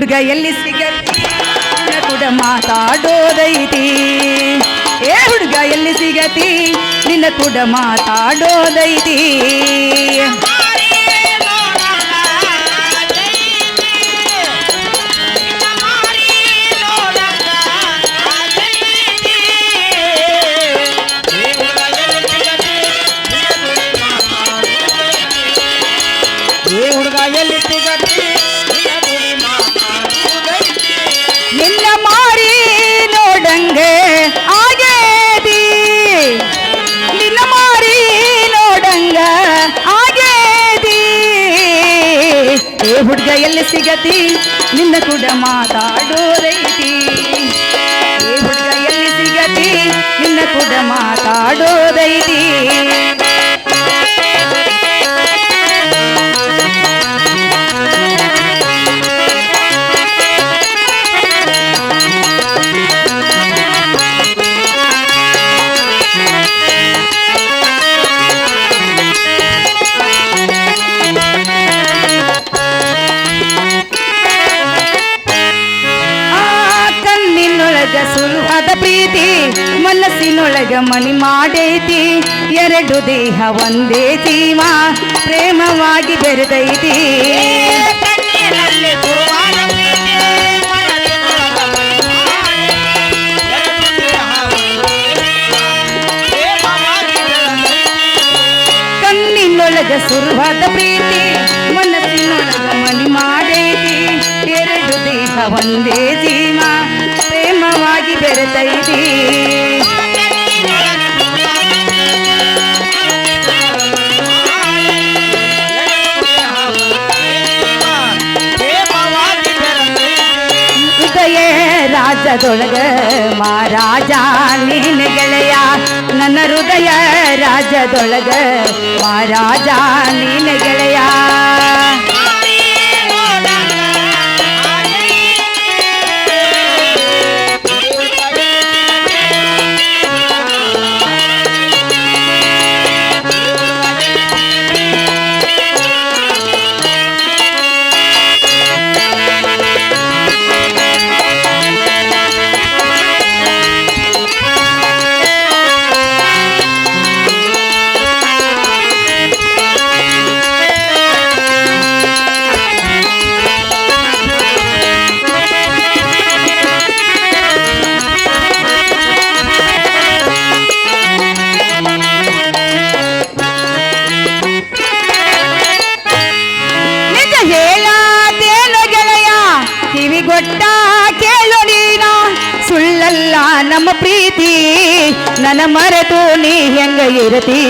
ಹುಡುಗ ಎಲ್ಲಿ ಸಿಗತಿ ನಿನ್ನ ಕೂಡ ಮಾತಾಡೋದೈತಿ ಏ ಹುಡುಗ ಎಲ್ಲಿ ಸಿಗತಿ ನಿನ್ನ ಕೂಡ ಮಾತಾಡೋದೈತಿ ನಿನ್ನ ಮಾರಿ ನೋಡಂಗೆ ಆಗೇದಿ ನಿನ್ನ ಮಾರಿ ನೋಡಂಗ ಆಗೇದಿ ಏ ಹುಡುಗ ಎಲ್ಲಿ ಸಿಗತಿ ನಿನ್ನ ಕೂಡ ಮಾತಾಡೋದೈತಿ ಏ ಹುಡುಗ ಎಲ್ಲಿ ಸಿಗತಿ ನಿನ್ನ ಕೂಡ ಮಾತಾಡೋದೈತಿ ಸುಲಭದ ಪ್ರೀತಿ ಮನಸ್ಸಿನೊಳಗ ಮನಿ ಮಾಡೈತಿ ಎರಡು ದೇಹ ಒಂದೇ ಜೀವ ಪ್ರೇಮವಾಗಿ ಬೆರೆದೈತಿ ಕಣ್ಣಿನೊಳಗ ಸುಲಭದ ಪ್ರೀತಿ ಮನಸ್ಸಿನೊಳಗ ಮನಿ ಮಾಡೈತಿ ಎರಡು ದೇಹ ಒಂದೇ ಜೀವ ಪ್ರೇಮವಾಗಿ ಬೆರೆತೈತಿ ಹೃದಯ ರಾಜದೊಳಗ ಮಹಾರಾಜ ನೀನ ಗೆಳೆಯ ನನ್ನ ಹೃದಯ ರಾಜದೊಳಗ ಮಹಾರಾಜ ನೀನ ಗೆಳೆಯ ಗೊಟ್ಟ ಕೇಳು ನೀನ ಸುಳ್ಳಲ್ಲ ನಮ್ಮ ಪ್ರೀತಿ ನನ್ನ ಮರೆತು ನೀ ಹೆಂಗ ಇರತಿ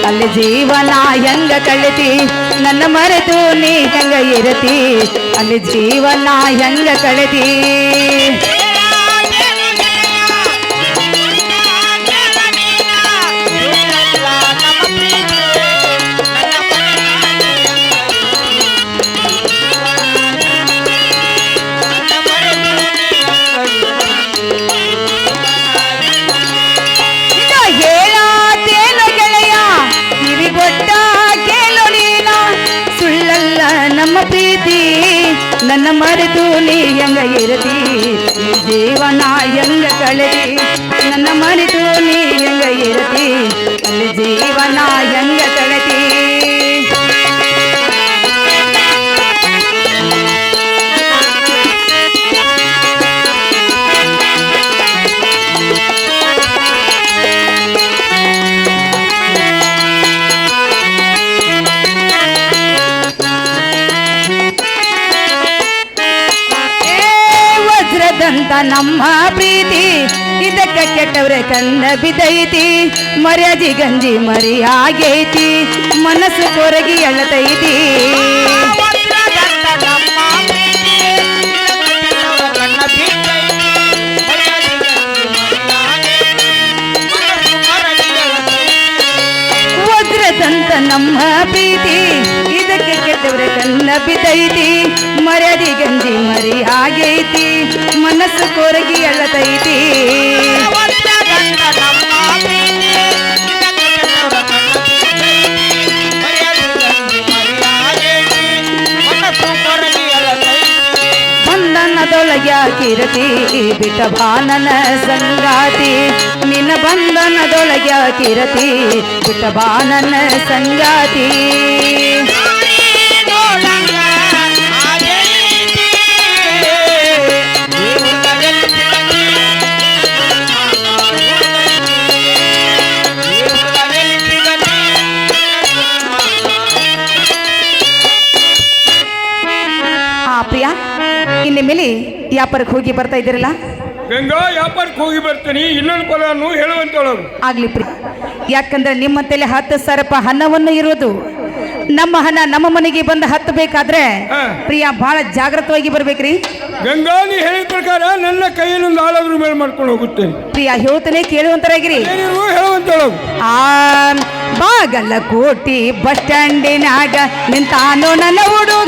ಅಲ್ಲಿ ಜೀವನ ಹೆಂಗ ಕಳಿತಿ ನನ್ನ ಮರೆತು ನೀ ಹೆಂಗ ಇರತಿ ಅಲ್ಲಿ ಜೀವನ ಹೆಂಗ ಕಳಿತಿ ನಮ್ಮ ಪ್ರೀತಿ ನನ್ನ ಮರೆತು ನೀ ಹೆಂಗ ಇರತಿ ಜೀವನ ಹೆಂಗ ಕಳೆದಿ ನನ್ನ ಮರೆತು ನೀ ಹೆಂಗ ಇರತಿ ಅಲ್ಲಿ ಜೀವನ ಹೆಂಗ ಕಳೆದಿ ಅಂತ ನಮ್ಮ ಪ್ರೀತಿ ಇದಕ್ಕೆ ಕೆಟ್ಟವ್ರೆ ಕಣ್ಣ ಬಿದ್ದೈತಿ ಮರ್ಯಾದಿ ಗಂಜಿ ಮರಿ ಆಗೈತಿ ಮನಸ್ಸು ಕೊರಗಿ ಅಳತೈತಿ ಒದ್ರದಂತ ನಮ್ಮ ಪ್ರೀತಿ ಇದಕ್ಕೆ ಕೆಟ್ಟವ್ರೆ ಕಣ್ಣ ಬಿದ್ದೈತಿ ಮರ್ಯಾದಿ ಗಂಜಿ ಮರಿ ಆಗೈತಿ ಮನಸ್ಸು ಕೊರಗಿ ಅಳತೈತಿ ಬಂಧನ ಇರತಿ ಬಿಟ್ಟ ಬಾ ನನ್ನ ಸಂಗಾತಿ ನಿನ್ನ ಬಂಧನದೊಳಗೆ ಕಿರತಿ ಬಿಟ್ಟ ಬಾ ನನ್ನ ಸಂಗಾತಿ ಪ್ರಿಯಾ ಇನ್ನು ಮೇಲೆ ವ್ಯಾಪಾರಕ್ಕೆ ಹೋಗಿ ಬರ್ತಾ ಇದ್ದೀರಲ್ಲ ಗಂಗಾ ವ್ಯಾಪಾರಕ್ಕೆ ಹೋಗಿ ಬರ್ತೀನಿ ಇನ್ನೊಂದು ಪದವನ್ನು ಹೇಳುವಂತೊಳಗು ಆಗ್ಲಿ ಪ್ರಿಯ ಯಾಕಂದ್ರೆ ನಿಮ್ಮಂತೆಲೆ 10 ಸರಪ ಹಣವನ್ನು ಇರೋದು ನಮ್ಮ ಹಣ ನಮ್ಮ ಮನೆಗೆ ಬಂದು ಹತ್ತಬೇಕಾದ್ರೆ ಪ್ರಿಯ ಬಹಳ ಜಾಗೃತವಾಗಿ ಬರ್ಬೇಕ್ರಿ ಗಂಗಾ ನೀ ಹೇಳಿದ ಪ್ರಕಾರ ನನ್ನ ಕೈಯಲ್ಲೊಂದು ಆಳಾದ್ರೂ ಮೇಲೆ ಮಾಡ್ಕೊಂಡು ಹೋಗುತ್ತೇನೆ ಪ್ರಿಯ ಹೇಳ್ತಾನೆ ಕೇಳುವಂತರಾಗಿರಿ ಹೇಳುವಂತೊಳಗು ಬಾಗಲಕೋಟಿ ಬಸ್ ಸ್ಟ್ಯಾಂಡಿನಾಗ ನಿಂತಾನು ನನ್ನ ಹುಡುಗ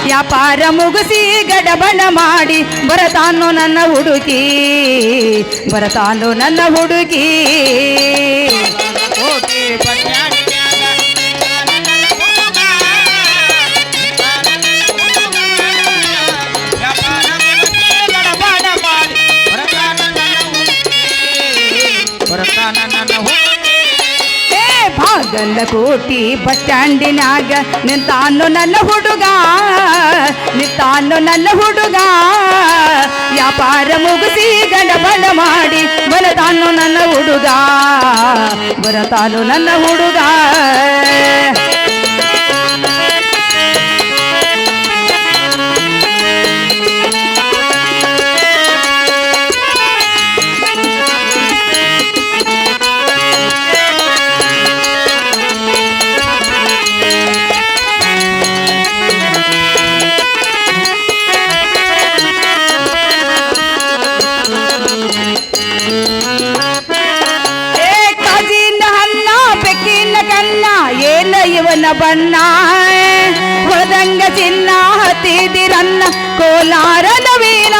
ವ್ಯಾಪಾರ ಮುಗಿಸಿ ಗಡಬಡ ಮಾಡಿ ಬರತಾನು ನನ್ನ ಹುಡುಗಿ ಬಾಗಲಕೋಟಿ ಬಸ್ ಸ್ಟ್ಯಾಂಡಿನಾಗ ನಿಂತಾನು ನನ್ನ ಹುಡುಗ ವ್ಯಾಪಾರ ಮುಗಿಸಿ ಗಡಬಡ ಮಾಡಿ ಬರತಾನು ನನ್ನ ಹುಡುಗ ಇವನ ಬಣ್ಣ ಹೊದಂಗ ಚಿನ್ನ ಹತ್ತಿದಿರನ್ನ ಕೋಲಾರದ ವೀಣ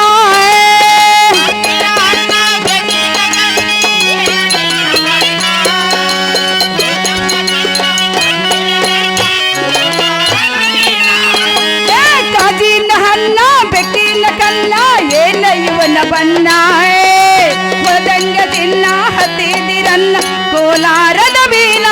ಕಾಜಿನ ಹಣ್ಣ ಬೆಕ್ಕಿನ ಕಲ್ಲ ಏನ ಇವನ ಬಣ್ಣ ಹೊದಂಗ ಚಿನ್ನ ಹತ್ತಿದಿರನ್ನ ಕೋಲಾರದ ವೀಣ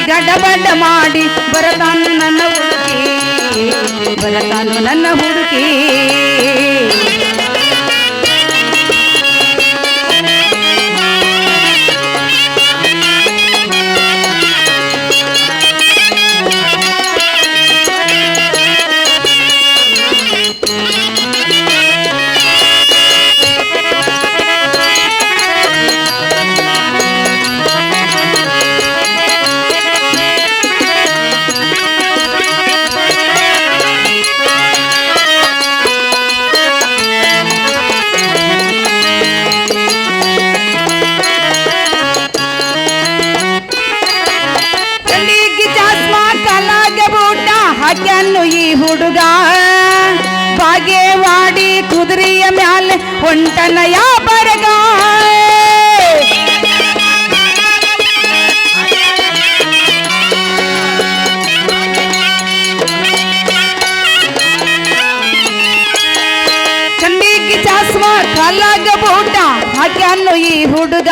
ಗಡಬಡ ಮಾಡಿ ಬರತಾನು ನನ್ನ ಹುಡುಗಿ ಹಾಕ್ಯಾನು ಈ ಹುಡುಗ ಬಾಗೇವಾಡಿ ಕುದುರೆಯ ಮ್ಯಾಲೆ ಹೊಂಟನ ಯಾಬರಗ ಚಂಡಿಗೆ ಚಾಸ್ಮ ಕಾಲಾಗ ಬೂಟ ಹಾಕ್ಯಾನು ಈ ಹುಡುಗ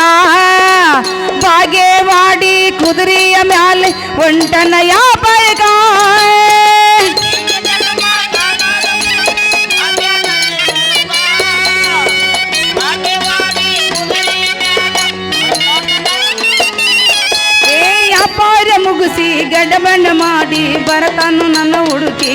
ಬಾಗೇವಾಡಿ ಕುದುರೆಯ ಮ್ಯಾಲೆ ಹೊಂಟನ ಯಾಬರಗ ಮುಗಿಸಿ ಗಡಬಡ ಮಾಡಿ ಬರತಾನು ನನ್ನ ಹುಡುಗಿ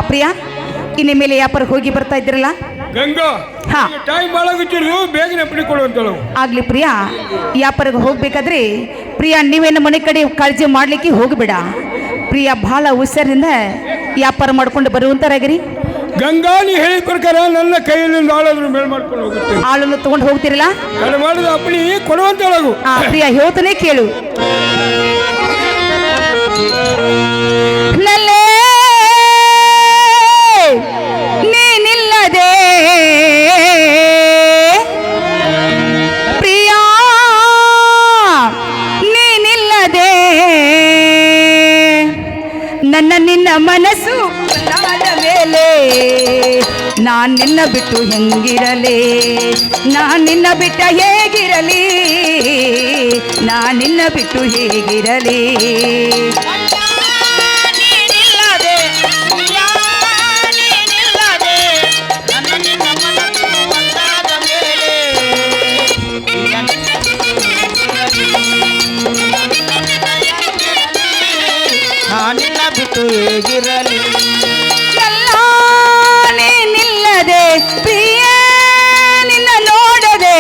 ಪ್ರಿಯಾ ಇನ್ನು ಮೇಲೆ ವ್ಯಾಪಾರಕ್ಕೆ ಹೋಗಿ ಬರ್ತಾ ಇದ್ರಲ್ಲ ಗಂಗಾ ಹಾ. ಟೈಮ್ ಬಾಳಾಗುತ್ತಿರು ಬೇಗನೆ ಅಪ್ಪಣೆ ಕೊಡುವಂತಳು. ಆಗ್ಲಿ ಪ್ರಿಯಾ, ವ್ಯಾಪಾರಿಗೆ ಹೋಗ್ಬೇಕಾದ್ರೆ ಪ್ರಿಯಾ ನೀವೇನು ಮನೆ ಕಡೆ ಕಾಳಜಿ ಮಾಡ್ಲಿಕ್ಕೆ ಹೋಗಬೇಡ. ಪ್ರಿಯಾ ಬಹಳ ಹುಷಾರಿಂದ ವ್ಯಾಪಾರ ಮಾಡ್ಕೊಂಡು ಬರುವಂತರಾಗಿರಿ. ಗಂಗಾ ನೀ ಹೇಳಿದ ಪ್ರಕಾರ ನನ್ನ ಕೈಯಲ್ಲಿಂದ ಆಳಾದ್ರೂ ಮೇಲ್ ಮಾಡ್ಕೊಂಡು ಹೋಗುತ್ತೇನೆ. ಆಳನ್ನು ತಗೊಂಡು ಹೋಗ್ತಿರಲ್ಲ, ನಾನು ಮಾಡಿದ ಅಪ್ಪಣೆ ಕೊಡುವಂತಳಗು. ಆ ಪ್ರಿಯಾ ಹೇಳ್ತಾನೆ ಕೇಳು. ನಲ್ಲೇ ನೀನಿಲ್ಲದೆ ಪ್ರಿಯಾ, ನೀನಿಲ್ಲದೆ ನನ್ನ ನಿನ್ನ ಮನಸ್ಸು ಒಂದಾದ ಮೇಲೆ ನಾನ್ ನಿನ್ನ ಬಿಟ್ಟು ಹೆಂಗಿರಲಿ, ನಾನ್ ನಿನ್ನ ಬಿಟ್ಟ ಹೇಗಿರಲಿ, ನಾನ್ ನಿನ್ನ ಬಿಟ್ಟು ಹೇಗಿರಲಿ. ನಿನ್ನ ಬಿಟ್ಟು ಹೇಗಿರಲಿ, ಎಲ್ಲ ನೀನಿಲ್ಲದೆ ಪ್ರಿಯ ನಿನ್ನ ನೋಡದೆ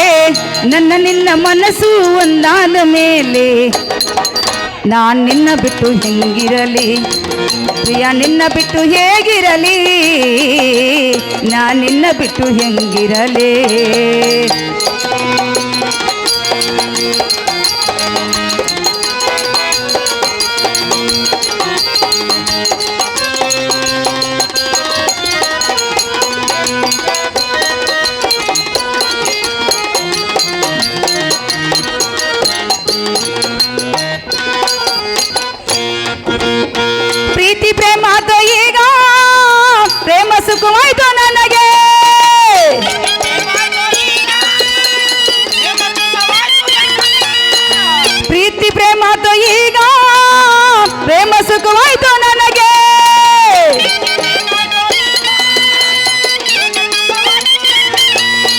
ನನ್ನ ನಿನ್ನ ಮನಸ್ಸು ಒಂದಾದ ಮೇಲೆ ನಾನ್ ನಿನ್ನ ಬಿಟ್ಟು ಹೆಂಗಿರಲಿ, ಪ್ರಿಯ ನಿನ್ನ ಬಿಟ್ಟು ಹೇಗಿರಲಿ, ನಾನ್ ನಿನ್ನ ಬಿಟ್ಟು ಹೆಂಗಿರಲಿ. ಪ್ರೀತಿ ಪ್ರೇಮ ಆತ ಈಗ ಪ್ರೇಮ ಸುಖವಾಯ್ತು ನನಗೆ, ಪ್ರೀತಿ ಪ್ರೇಮ ಆತ ಈಗ ಪ್ರೇಮ ಸುಖವಾಯ್ತು ನನಗೆ.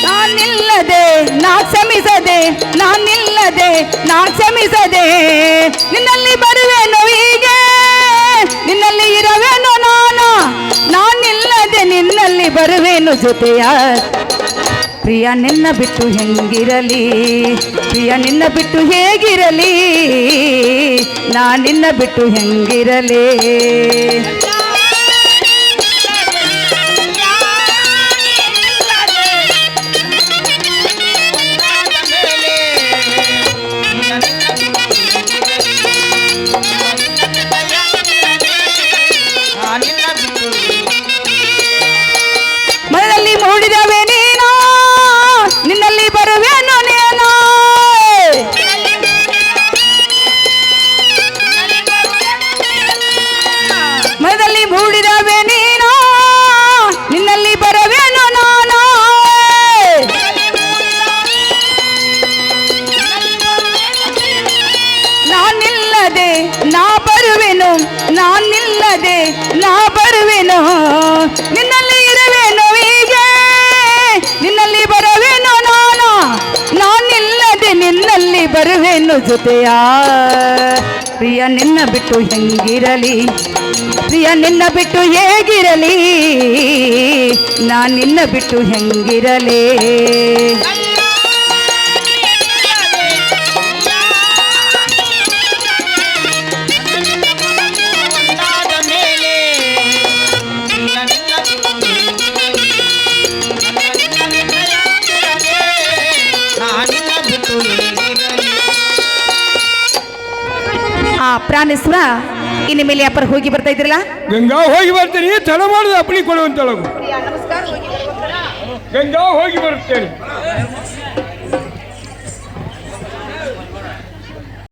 ನಾನಿಲ್ಲದೆ ನಾ ಕ್ಷಮಿಸದೆ, ನಾನಿಲ್ಲದೆ ನಾ ಕ್ಷಮಿಸದೆ ನಿನ್ನಲ್ಲಿ ಬರುವೆನು ಹೀಗೆ, ನಿನ್ನಲ್ಲಿ ಇರವೇನು ನಾನು, ನಾನಿಲ್ಲದೆ ನಿನ್ನಲ್ಲಿ ಬರುವೆನು ಜೊತೆಯ. ಪ್ರಿಯ ನಿನ್ನ ಬಿಟ್ಟು ಹೆಂಗಿರಲಿ, ಪ್ರಿಯ ನಿನ್ನ ಬಿಟ್ಟು ಹೇಗಿರಲಿ, ನಾ ನಿನ್ನ ಬಿಟ್ಟು ಹೆಂಗಿರಲಿ. ಮನದಲ್ಲಿ ಮೂಡಿದವೆ ನೀನು, ನಿನ್ನಲ್ಲಿ ಬರುವೆನು ನೀನು, ಮನದಲ್ಲಿ ಮೂಡಿದವೆ ನೀನು, ನಿನ್ನಲ್ಲಿ ಬರುವೆನು ನಾನು. ನಾನಿಲ್ಲದೆ ನಾ ಬರುವೆನು, ನಾನಿಲ್ಲದೆ ನಾ ಬರುವೆನು, ನಿನ್ನಲ್ಲಿ ಇರುವೆನು ಹೀಗೆ, ನಿನ್ನಲ್ಲಿ ಬರುವೆನು ನಾನು, ನಾನಿಲ್ಲದೆ ನಿನ್ನಲ್ಲಿ ಬರುವೆನು ಜೊತೆಯ. ಪ್ರಿಯ ನಿನ್ನ ಬಿಟ್ಟು ಹೆಂಗಿರಲಿ, ಪ್ರಿಯ ನಿನ್ನ ಬಿಟ್ಟು ಹೇಗಿರಲಿ, ನಾ ನಿನ್ನ ಬಿಟ್ಟು ಹೆಂಗಿರಲಿ. ಆ ಪ್ರಾಣೇಶ್ವರ, ಇನ್ನು ಮೇಲೆ ವ್ಯಾಪಾರ ಹೋಗಿ ಬರ್ತಾ ಇದ್ರಲ್ಲ. ಗಂಗಾ ಹೋಗಿ ಬರ್ತೀನಿ, ತಡ ಮಾಡಿದ ಅಪ್ಪಣೆ ಕೊಡುವಂತಳಗು. ಗಂಗಾ ಹೋಗಿ ಬರುತ್ತೇನೆ.